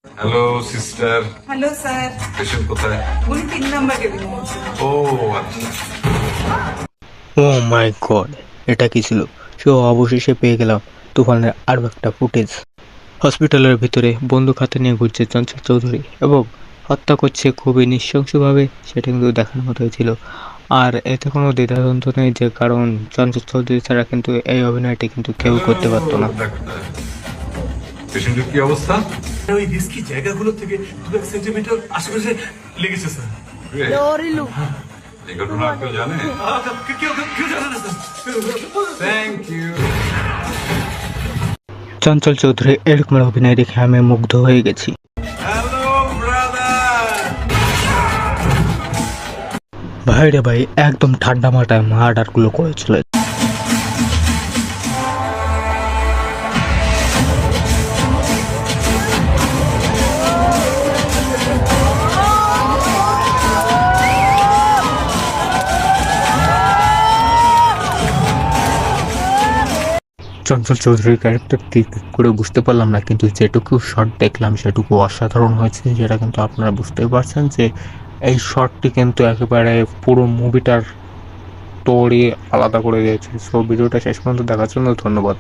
Hello sister. Hello sir, patient কোথায়? উনি 3 নম্বর কেবিনে। ও আচ্ছা। ও মাই গড, এটা কি ছিল? সে অবশেষে পেয়ে গেলাম তুফানের আরও একটা ফুটেজ। হসপিটালের ভিতরে বন্দুক হাতে নিয়ে ঘুরছে চঞ্চল চৌধুরী এবং হত্যা করছে খুবই নৃশংসভাবে, সেটা কিন্তু দেখানো মতো হয়েছিল। আর এতে কোনো দ্বিধাদ্বন্দ্ব নেই যে কারণ চঞ্চল চৌধুরী ছাড়া কিন্তু এই অভিনয়টি কিন্তু কেউ করতে পারতো না। ডাক্তার, পেশেন্টের কি অবস্থা? ওই রিস্কি জায়গাগুলো থেকে 2-1 সেন্টিমিটার আশেপাশে লেগেছে স্যার। এই ঘটনা আর কেউ জানে? কেউ জানে না sir. Thank you. Chanchal Chowdhury এরকম অভিনয় দেখে আমি মুগ্ধ হয়ে গেছি। Hello brother. ভাই রে ভাই, একদম ঠান্ডা মাথায় মার্ডারগুলো করেছিল। চঞ্চল চৌধুরীর ক্যারেক্টার ঠিক করে বুঝতে পারলাম না, কিন্তু যেটুকু শট দেখলাম সেটুকু অসাধারণ হয়েছে, যেটা কিন্তু আপনারা বুঝতেই পারছেন যে এই শটটি কিন্তু একেবারে পুরো মুভিটার স্টোরি আলাদা করে দিয়েছে। সো ভিডিওটা শেষ পর্যন্ত দেখার জন্য ধন্যবাদ।